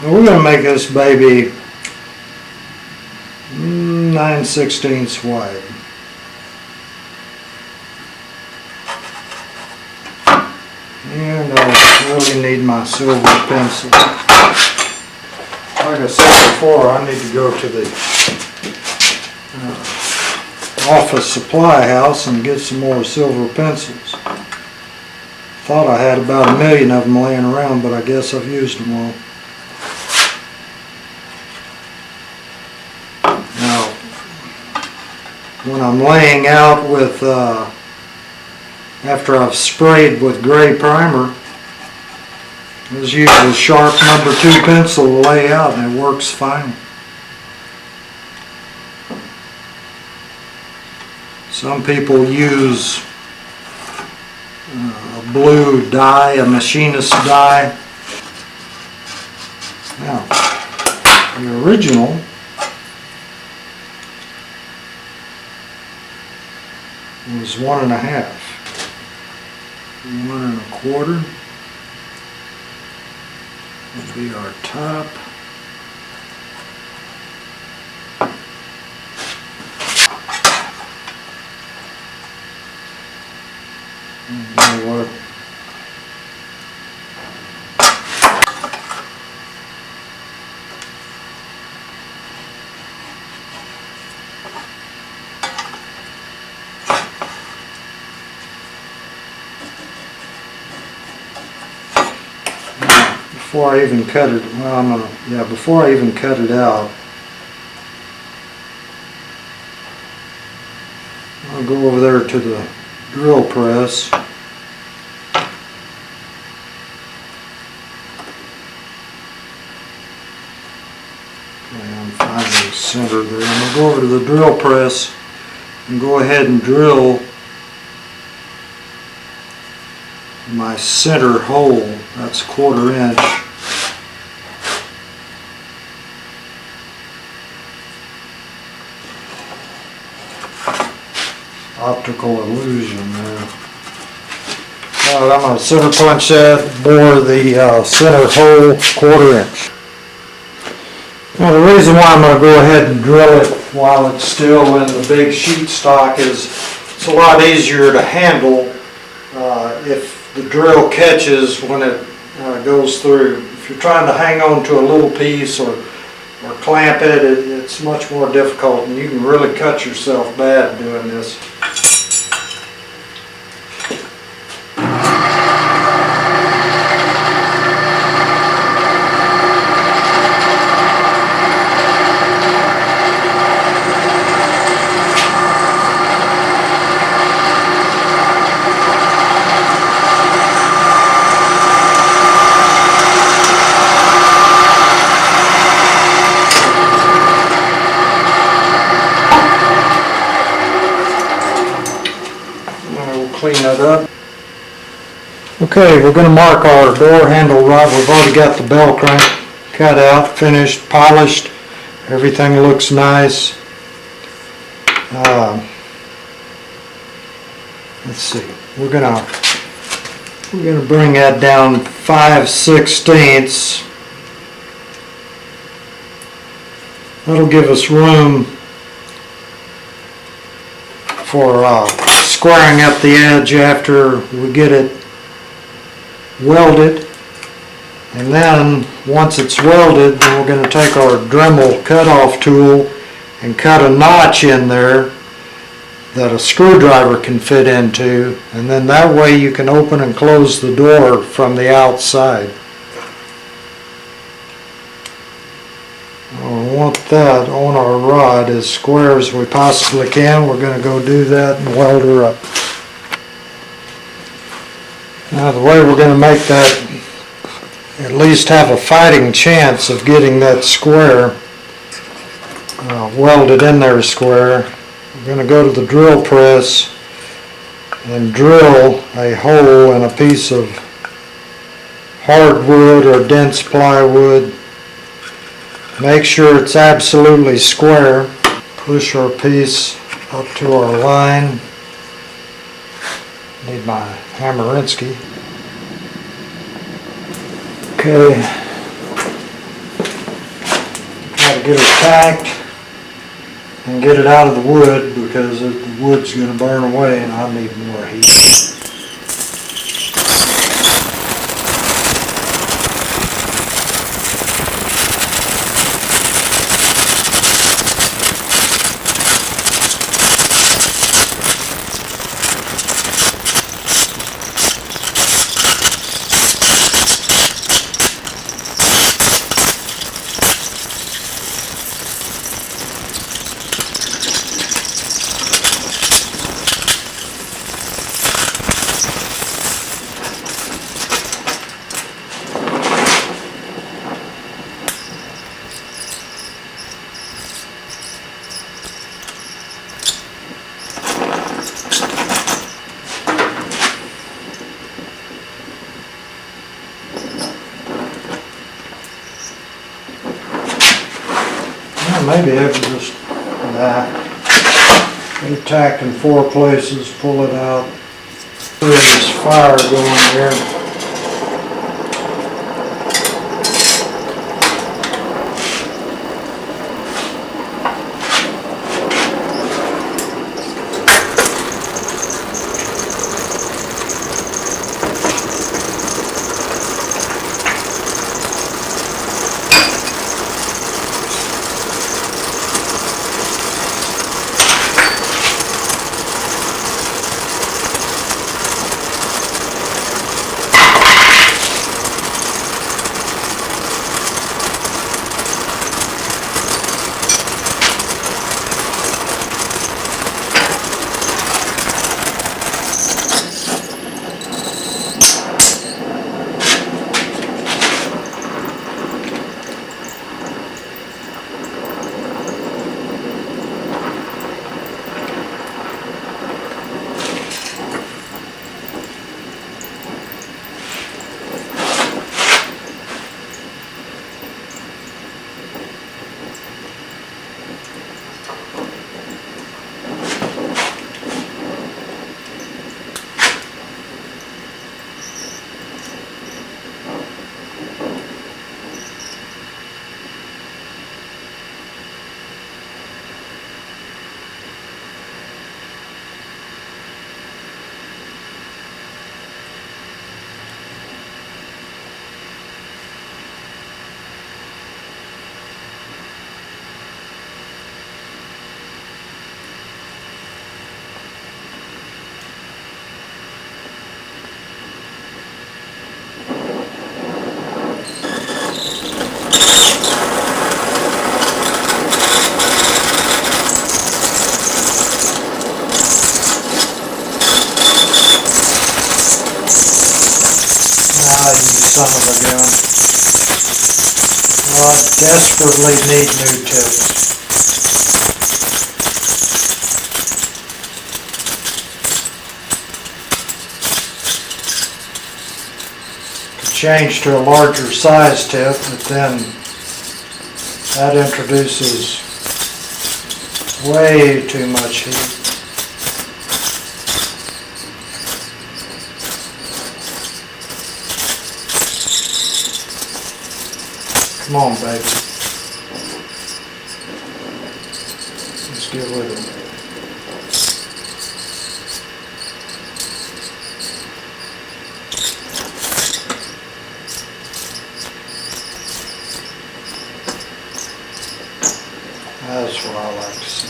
Now we're going to make this baby 9/16 wide. And I really need my silver pencil. Like I said before, I need to go to the office supply house and get some more silver pencils. Thought I had about 1 million of them laying around, but I guess I've used them all. Now, when I'm laying out with, after I've sprayed with gray primer, I just use a sharp number 2 pencil to lay out, and it works fine. Some people use a blue dye, a machinist dye. Now, the original was 1.5, 1 1/4 will be our top. And you know what? Before I even cut it, well, before I even cut it out, I'll go over there to the drill press. Okay, I'm finding center there. I'm going to go over to the drill press and go ahead and drill my center hole. That's 1/4 inch. Optical illusion there. Alright, I'm going to center punch that, bore the center hole 1/4 inch. Now the reason why I'm going to go ahead and drill it while it's still in the big sheet stock is it's a lot easier to handle if the drill catches when it goes through. If you're trying to hang on to a little piece or clamp it, it's much more difficult, and you can really cut yourself bad doing this. Clean that up. Okay, we're going to mark our door handle rod. We've already got the bell crank cut out, finished, polished. Everything looks nice. Let's see. We're gonna bring that down 5/16. That'll give us room for squaring up the edge after we get it welded. And then once it's welded, then we're going to take our Dremel cutoff tool and cut a notch in there that a screwdriver can fit into, and then that way you can open and close the door from the outside. We want that on our rod as square as we possibly can. We're going to go do that and weld her up. Now the way we're going to make that at least have a fighting chance of getting that square welded in there square, we're going to go to the drill press and drill a hole in a piece of hardwood or dense plywood. Make sure it's absolutely square. Push our piece up to our line. Need my Hammer-Rinsky. Okay. Got to get her tacked and get it out of the wood because the wood's going to burn away and I need more heat. Maybe I can just get it tacked in 4 places, pull it out. There's this fire going here. Son of a gun. Well, I desperately need new tips. Could change to a larger size tip, but then that introduces way too much heat. Come on, baby. Let's get with it. That's what I like to see.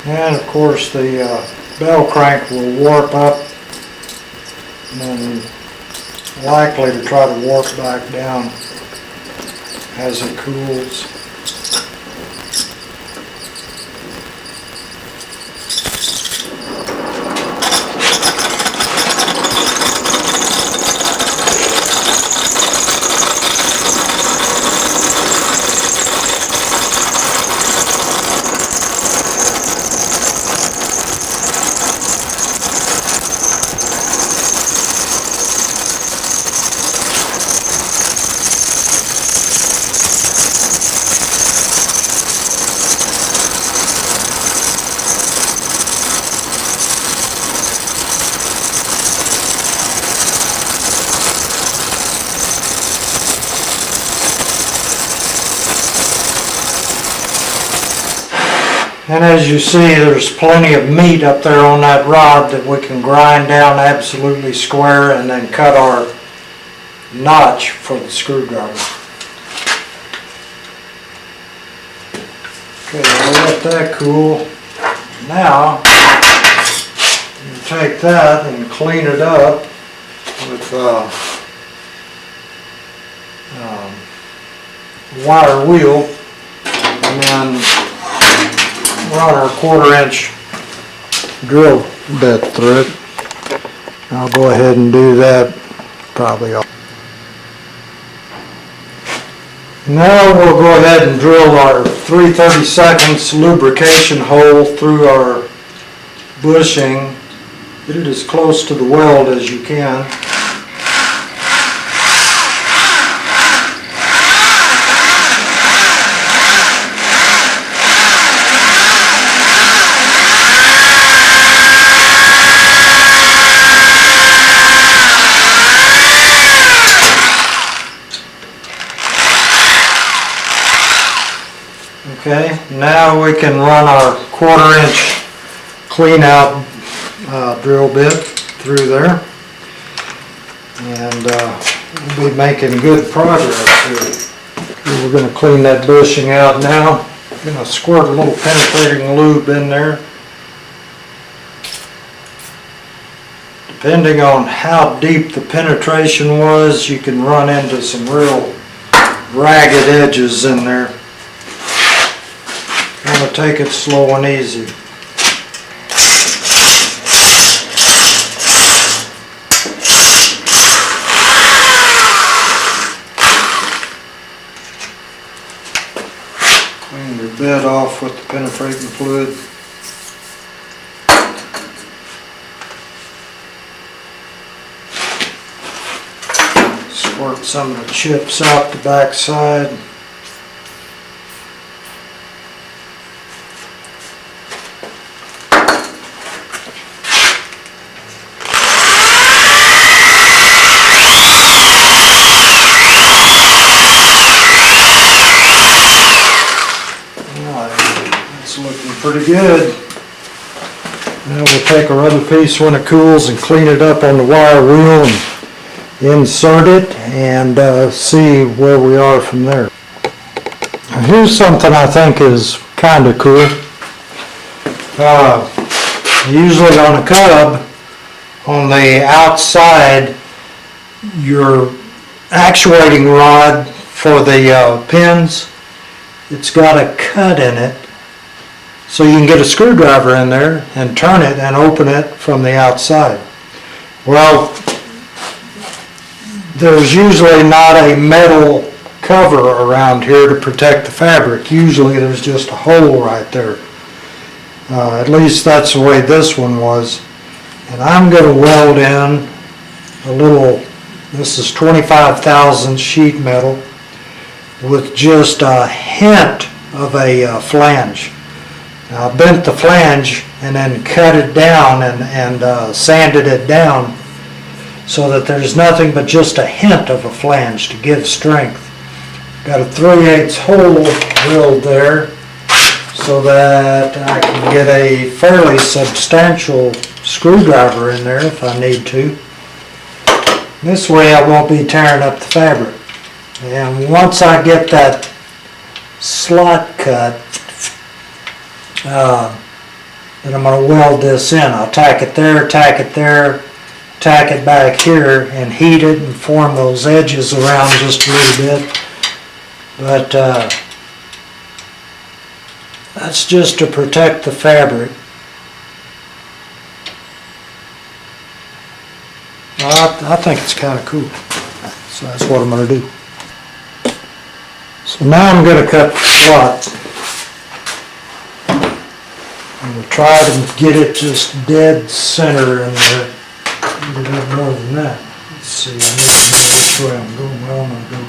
And of course the bell crank will warp up and likely to try to warp back down as it cools. And as you see, there's plenty of meat up there on that rod that we can grind down absolutely square and then cut our notch for the screwdriver. Okay, we'll let that cool. Now, you take that and clean it up with wire wheel, and then run our 1/4" drill bit through it. I'll go ahead and do that probably. Now we'll go ahead and drill our 3/32 lubrication hole through our bushing. Get it as close to the weld as you can. Okay, now we can run our 1/4" clean out drill bit through there, and we'll be making good progress here. We're going to clean that bushing out now. I'm going to squirt a little penetrating lube in there. Depending on how deep the penetration was, you can run into some real ragged edges in there. I'm going to take it slow and easy. Clean your bed off with the penetrating fluid. Squirt some of the chips out the back side. Pretty good. Now we'll take our other piece when it cools and clean it up on the wire wheel and insert it and see where we are from there. Now here's something I think is kind of cool. Usually on a Cub, on the outside, your actuating rod for the pins, it's got a cut in it. So you can get a screwdriver in there and turn it and open it from the outside. Well, there's usually not a metal cover around here to protect the fabric. Usually there's just a hole right there. At least that's the way this one was. And I'm going to weld in a little, this is 25,000 sheet metal with just a hint of a flange. I bent the flange and then cut it down and sanded it down so that there's nothing but just a hint of a flange to give strength. Got a 3/8 hole drilled there so that I can get a fairly substantial screwdriver in there if I need to. This way I won't be tearing up the fabric. And once I get that slot cut, then I'm going to weld this in. I'll tack it there, tack it there, tack it back here, and heat it and form those edges around just a little bit. But that's just to protect the fabric. I think it's kind of cool. So that's what I'm going to do. So now I'm going to cut the slot. I'm going to try to get it just dead center in there. A little bit more than that. Let's see, I need to know which way I'm going. Well, I'm going to go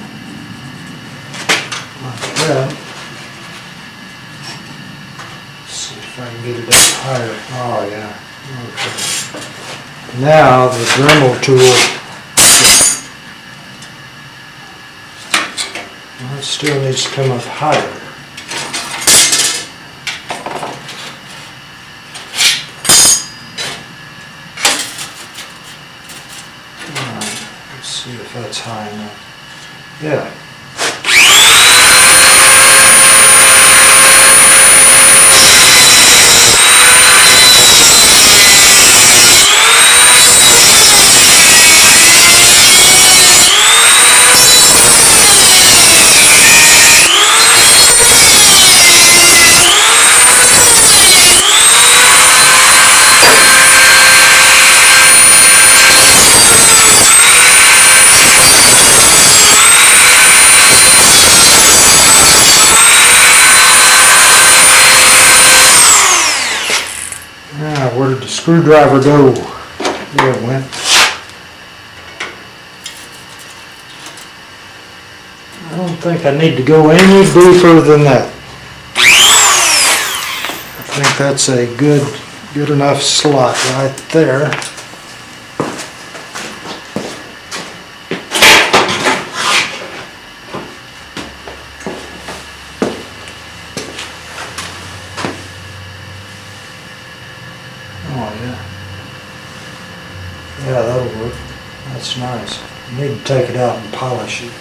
like that. Let's see if I can get it up higher. Oh yeah. Okay. Now the Dremel tool. Well, it still needs to come up higher. See if that's high enough. Yeah. Where did the screwdriver go? There it went. I don't think I need to go any deeper than that. I think that's a good enough slot right there. Oh yeah. Yeah, that'll work. That's nice. You need to take it out and polish it.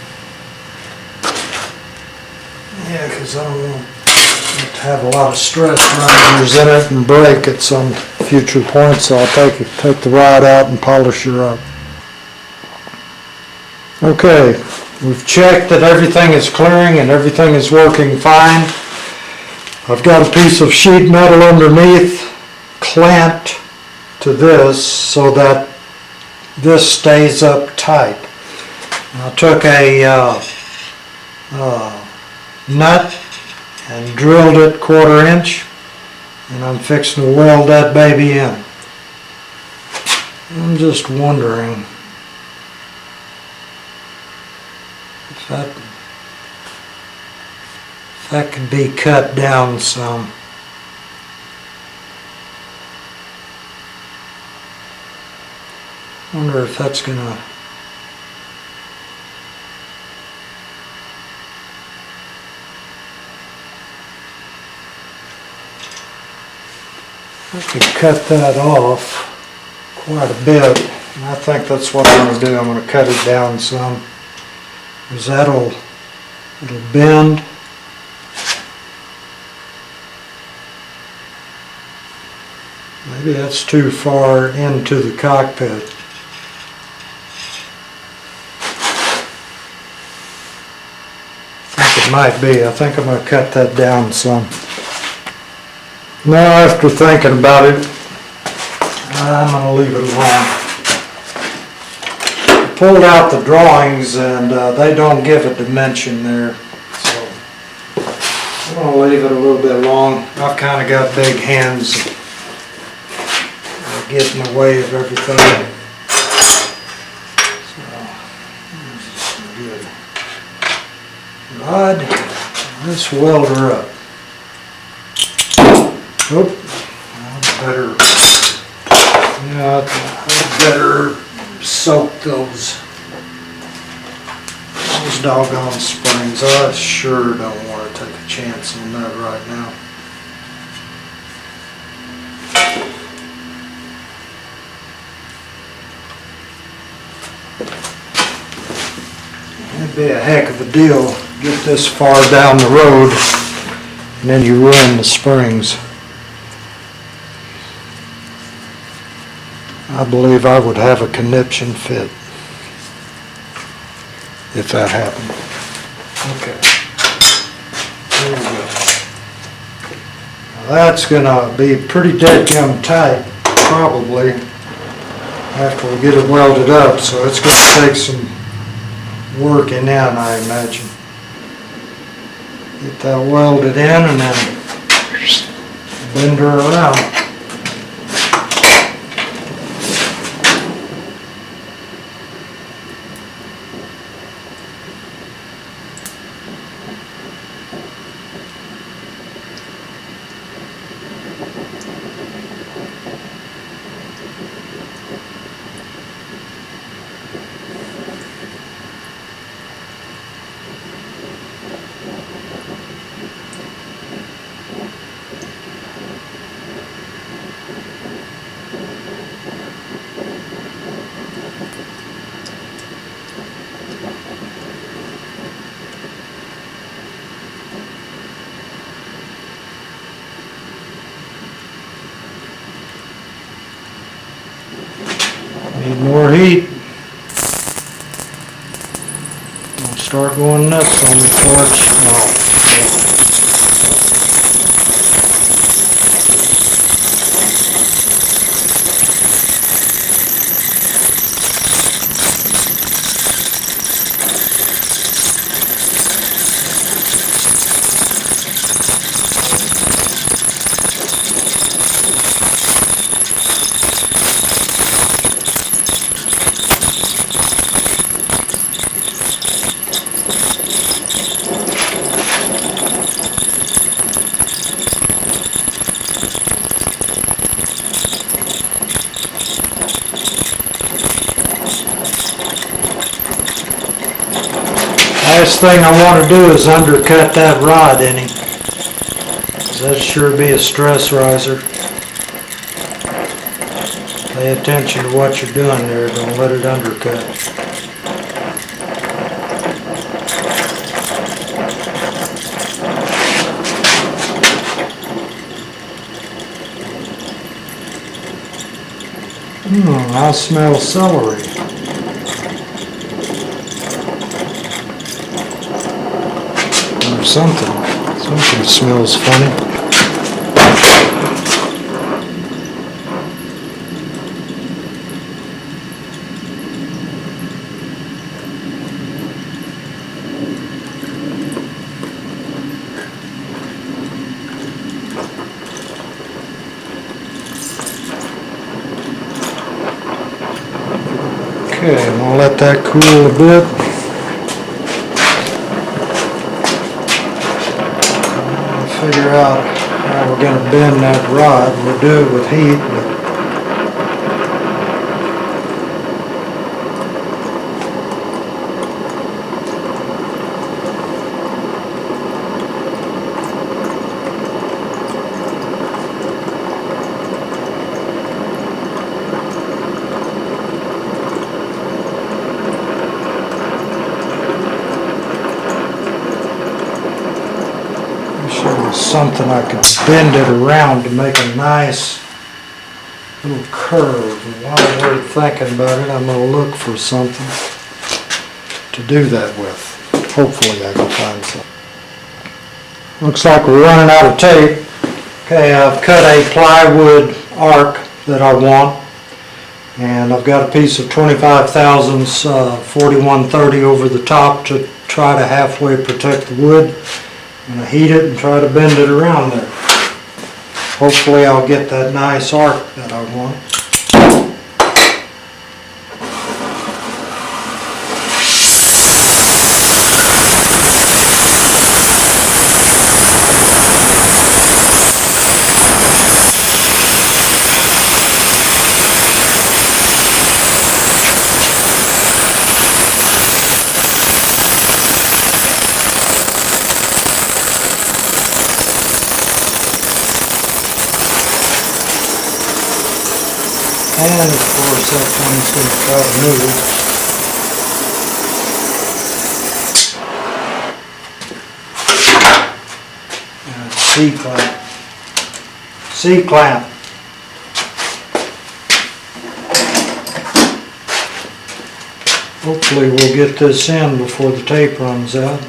Yeah, because I don't want it to have a lot of stress riders in it and break at some future point, so I'll take the rod out and polish her up. Okay, we've checked that everything is clearing and everything is working fine. I've got a piece of sheet metal underneath clamped to this so that this stays up tight. I took a nut and drilled it 1/4 inch, and I'm fixing to weld that baby in. I'm just wondering if that could be cut down some. I wonder if that's gonna I could cut that off quite a bit, and I think that's what I'm going to do. I'm going to cut it down some, because it'll bend. Maybe that's too far into the cockpit. I think it might be. I think I'm going to cut that down some. Now, after thinking about it, I'm going to leave it alone. I pulled out the drawings and they don't give a dimension there, so I'm going to leave it a little bit long. I've kind of got big hands that get in the way of everything. So, this is good. Rod, let's weld her up. Oop, I'd better soak those doggone springs. I sure don't want to take a chance on that right now. It'd be a heck of a deal to get this far down the road and then you ruin the springs. I believe I would have a conniption fit if that happened. Okay. There we go. Now that's gonna be pretty dead-gum tight, probably, after we get it welded up, so it's gonna take some working in, I imagine. Get that welded in and then bend her around. Need more heat. Don't start going nuts on the torch. No. Last thing I want to do is undercut that rod any. That'd sure be a stress riser. Pay attention to what you're doing there, don't let it undercut. I smell celery. Something smells funny. Okay, I'm gonna let that cool a bit. Figure out how we're going to bend that rod. We'll do it with heat, but something I could bend it around to make a nice little curve. And while we're thinking about it, I'm going to look for something to do that with. Hopefully I can find something. Looks like we're running out of tape. Okay, I've cut a plywood arc that I want, and I've got a piece of 25 thousandths 4130 over the top to try to halfway protect the wood. I'm going to heat it and try to bend it around there. Hopefully I'll get that nice arc that I want. And of course that one's going to try to move. C-clamp. C-clamp. Hopefully we'll get this in before the tape runs out.